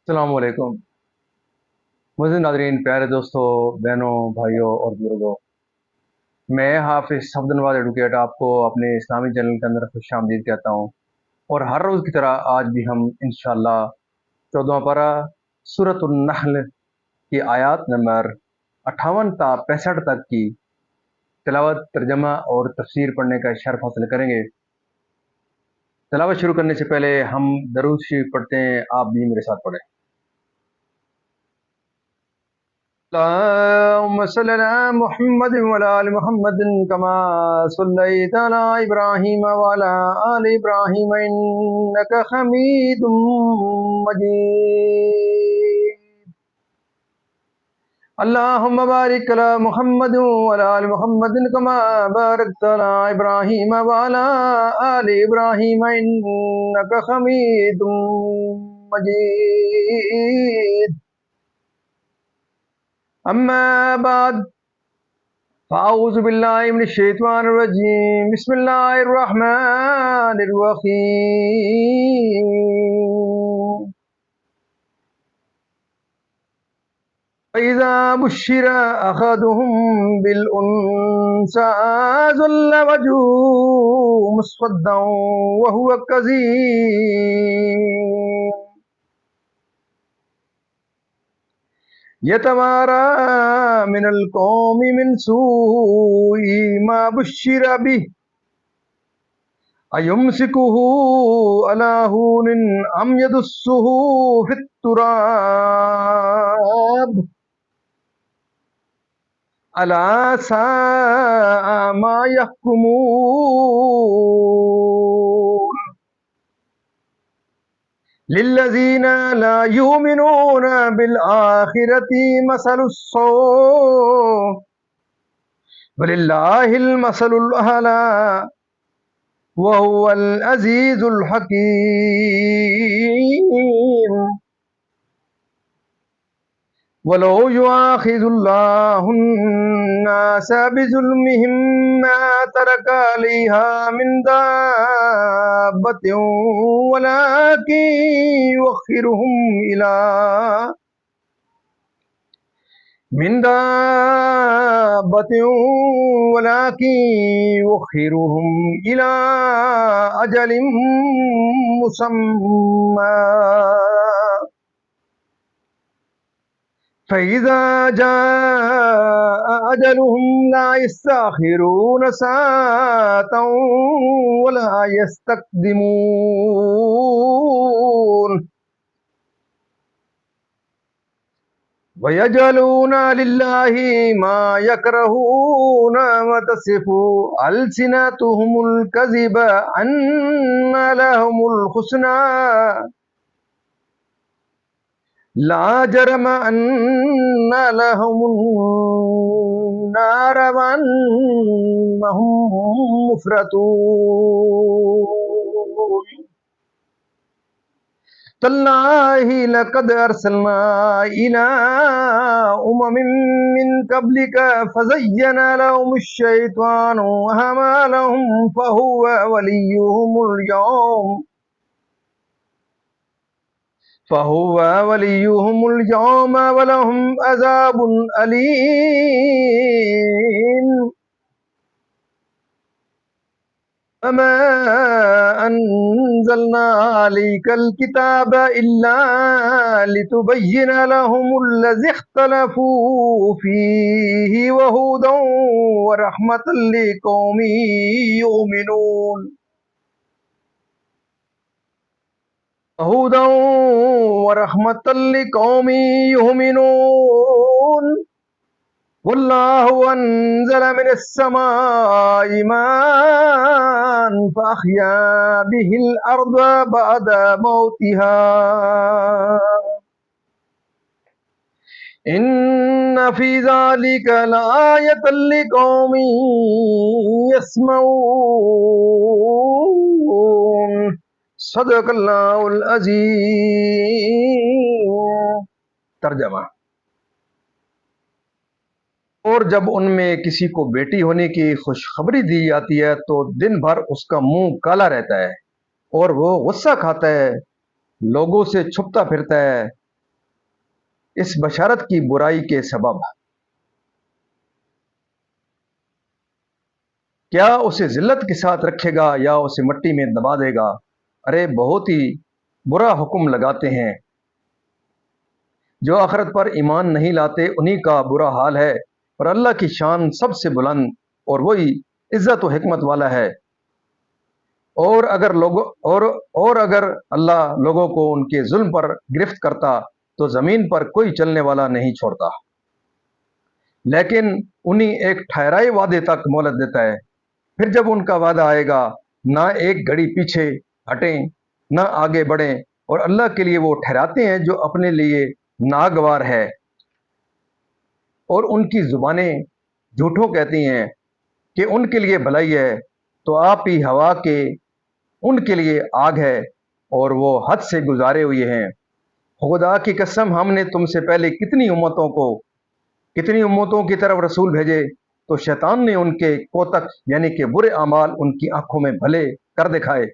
السلام علیکم مزید ناظرین، پیارے دوستوں، بہنوں، بھائیوں اور بزرگوں، میں حافظ عبد النواز ایڈوکیٹ آپ کو اپنے اسلامی چینل کے اندر خوش آمدید کہتا ہوں۔ اور ہر روز کی طرح آج بھی ہم انشاءاللہ 14واں پارہ سورۃ النحل کی آیات نمبر 58 تا 65 تک کی تلاوت، ترجمہ اور تفسیر پڑھنے کا شرف حاصل کریں گے۔ تلاوت شروع کرنے سے پہلے ہم درود شریف پڑھتے ہیں، آپ بھی میرے ساتھ پڑھیں۔ اللهم صل على محمد وعلى آل محمد كما صليت على إبراهيم وعلى آل إبراهيم إنك حميد مجيد. اللهم بارك على محمد وعلى آل محمد كما باركت على إبراهيم وعلى آل إبراهيم إنك حميد مجيد. أما بعد، فأعوذ بالله من الشيطان الرجيم، بسم الله الرحمن الرحيم. فإذا بشر أحدهم بالأنثى ظل وجهه مسودا وهو كظيم يتوارى من القوم من سوء ما بشر به أيمسكه على هون أم يدسه في التراب ألا ساء ما يحكمون. للذين لا يؤمنون بالآخرة مثل السوء ولله المثل الأعلى وهو العزيز الحكيم. ولو يؤاخذ الله الناس بظلمهم ما ترك عليها من دابة ولكن يؤخرهم إلى أجل مسمى فإذا جاء أجلهم لا يستأخرون ساعة ولا يستقدمون. ويجعلون لله ما يكرهون وتصف ألسنتهم الكذب أن لهم الحسنى لا جرم أن لهم النار وأنهم مفرطون. تالله لقد أرسلنا إلى من قبلك فزين لهم الشيطان أعمالهم فهو وليهم اليوم ولهم عذاب أليم. وما أنزلنا عليك الكتاب إلا لتبين لهم الذي اختلفوا فيه وهدى ورحمة لقوم يؤمنون. هدى ورحمة لقوم يؤمنون. والله أنزل من السماء ماء فأحيا به الأرض بعد موتها إن في ذلك لآية لقوم يسمعون. صدق اللہ العظیم. ترجمہ: اور جب ان میں کسی کو بیٹی ہونے کی خوشخبری دی جاتی ہے تو دن بھر اس کا منہ کالا رہتا ہے اور وہ غصہ کھاتا ہے، لوگوں سے چھپتا پھرتا ہے اس بشارت کی برائی کے سبب، کیا اسے ذلت کے ساتھ رکھے گا یا اسے مٹی میں دبا دے گا؟ ارے بہت ہی برا حکم لگاتے ہیں، جو آخرت پر ایمان نہیں لاتے انہی کا برا حال ہے، اور اللہ کی شان سب سے بلند اور وہی عزت و حکمت والا ہے۔ اور اگر اللہ لوگوں کو ان کے ظلم پر گرفت کرتا تو زمین پر کوئی چلنے والا نہیں چھوڑتا، لیکن انہیں ایک ٹھہرائے وعدے تک مہلت دیتا ہے، پھر جب ان کا وعدہ آئے گا نہ ایک گھڑی پیچھے ہٹیں نہ آگے بڑھیں، اور اللہ کے لیے وہ ٹھہراتے ہیں جو اپنے لیے ناگوار ہے، اور ان کی زبانیں جھوٹوں کہتی ہیں کہ ان کے لیے بھلائی ہے، تو آپ ہی ہوا کے ان کے لیے آگ ہے اور وہ حد سے گزارے ہوئے ہیں۔ خدا کی قسم، ہم نے تم سے پہلے کتنی امتوں کی طرف رسول بھیجے، تو شیطان نے ان کے کوتک یعنی کہ برے اعمال ان کی آنکھوں میں بھلے کر دکھائے،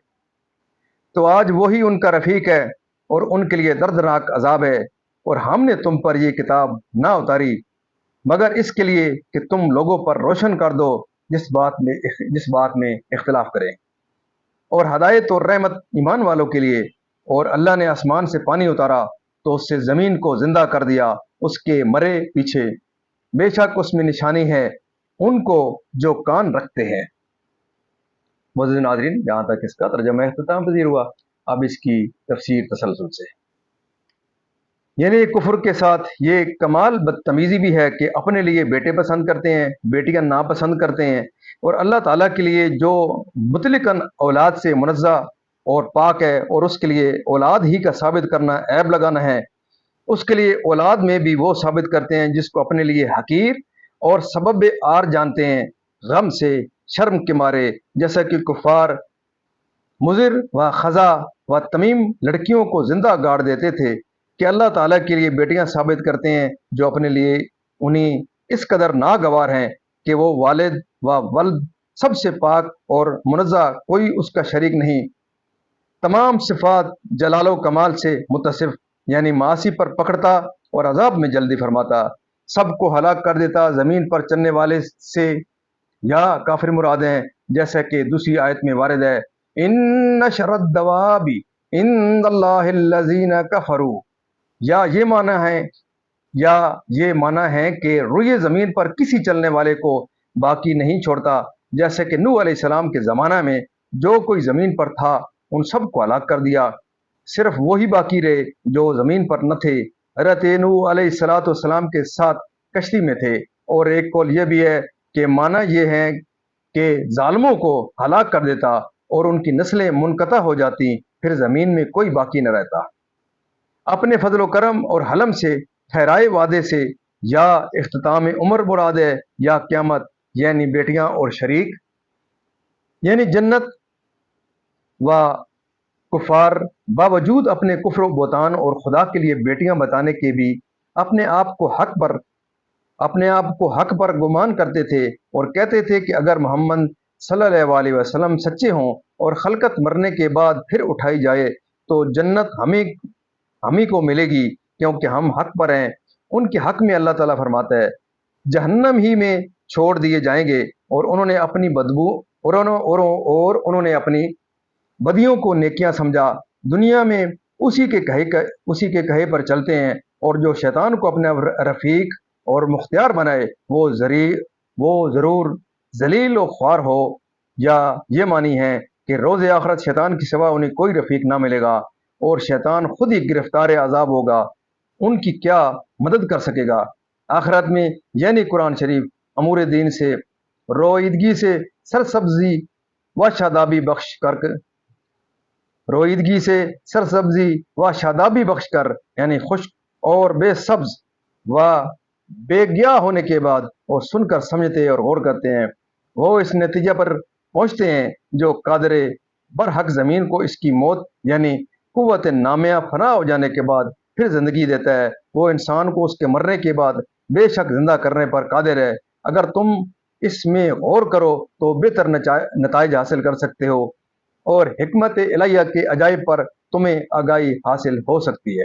تو آج وہی ان کا رفیق ہے اور ان کے لیے دردناک عذاب ہے۔ اور ہم نے تم پر یہ کتاب نہ اتاری مگر اس کے لیے کہ تم لوگوں پر روشن کر دو جس بات میں اختلاف کریں، اور ہدایت اور رحمت ایمان والوں کے لیے۔ اور اللہ نے آسمان سے پانی اتارا تو اس سے زمین کو زندہ کر دیا اس کے مرے پیچھے، بے شک اس میں نشانی ہے ان کو جو کان رکھتے ہیں۔ معزز ناظرین، جہاں تک اس کا ترجمہ اختتام پذیر ہوا، اب اس کی تفسیر تسلسل سے، یعنی کفر کے ساتھ یہ کمال بدتمیزی بھی ہے کہ اپنے لیے بیٹے پسند کرتے ہیں، بیٹیاں ناپسند کرتے ہیں، اور اللہ تعالیٰ کے لیے جو مطلقاً اولاد سے منزہ اور پاک ہے، اور اس کے لیے اولاد ہی کا ثابت کرنا عیب لگانا ہے، اس کے لیے اولاد میں بھی وہ ثابت کرتے ہیں جس کو اپنے لیے حقیر اور سبب آر جانتے ہیں، غم سے شرم کے مارے، جیسا کہ کفار مضر و خزا و تمیم لڑکیوں کو زندہ گاڑ دیتے تھے کہ اللہ تعالیٰ کے لیے بیٹیاں ثابت کرتے ہیں جو اپنے لیے انہیں اس قدر ناگوار ہیں کہ وہ والد و ولد سب سے پاک اور منزہ، کوئی اس کا شریک نہیں، تمام صفات جلال و کمال سے متصف، یعنی معاصی پر پکڑتا اور عذاب میں جلدی فرماتا، سب کو ہلاک کر دیتا زمین پر چلنے والے سے، یا کافر مراد ہیں جیسا کہ دوسری آیت میں وارد ہے، ان شر الدواب عند اللہ الذین کفروا، یا یہ معنی ہے کہ روئے زمین پر کسی چلنے والے کو باقی نہیں چھوڑتا، جیسے کہ نوح علیہ السلام کے زمانہ میں جو کوئی زمین پر تھا ان سب کو ہلاک کر دیا، صرف وہی باقی رہے جو زمین پر نہ تھے۔ حضرت نوح علیہ السلام کے ساتھ کشتی میں تھے۔ اور ایک قول یہ بھی ہے کہ معنی یہ ہے کہ ظالموں کو ہلاک کر دیتا اور ان کی نسلیں منقطع ہو جاتی، پھر زمین میں کوئی باقی نہ رہتا۔ اپنے فضل و کرم اور حلم سے ٹھہرائے وعدے سے یا اختتام عمر مراد ہے یا قیامت، یعنی بیٹیاں اور شریک، یعنی جنت و کفار باوجود اپنے کفر و بہتان اور خدا کے لیے بیٹیاں بتانے کے بھی اپنے آپ کو حق پر گمان کرتے تھے، اور کہتے تھے کہ اگر محمد صلی اللہ علیہ وسلم سچے ہوں اور خلقت مرنے کے بعد پھر اٹھائی جائے تو جنت ہمیں کو ملے گی کیونکہ ہم حق پر ہیں۔ ان کے حق میں اللہ تعالیٰ فرماتا ہے جہنم ہی میں چھوڑ دیے جائیں گے، اور انہوں نے اپنی بدیوں کو نیکیاں سمجھا، دنیا میں اسی کے کہے پر چلتے ہیں، اور جو شیطان کو اپنا رفیق اور مختار بنائے وہ ضرور ذلیل و خوار ہو، یا یہ معنی ہے کہ روز آخرت شیطان کی سوا انہیں کوئی رفیق نہ ملے گا، اور شیطان خود ہی گرفتار عذاب ہوگا، ان کی کیا مدد کر سکے گا آخرت میں۔ یعنی قرآن شریف امور دین سے رویدگی سے سرسبزی و شادابی بخش کر یعنی خشک اور بے سبز و بے گیا ہونے کے بعد وہ سن کر سمجھتے اور غور کرتے ہیں، وہ اس نتیجہ پر پہنچتے ہیں جو قادر برحق زمین کو اس کی موت یعنی قوت نامیہ فنا ہو جانے کے بعد پھر زندگی دیتا ہے، وہ انسان کو اس کے مرنے کے بعد بے شک زندہ کرنے پر قادر ہے۔ اگر تم اس میں غور کرو تو بہتر نتائج حاصل کر سکتے ہو، اور حکمت الہیہ کے عجائب پر تمہیں آگاہی حاصل ہو سکتی ہے۔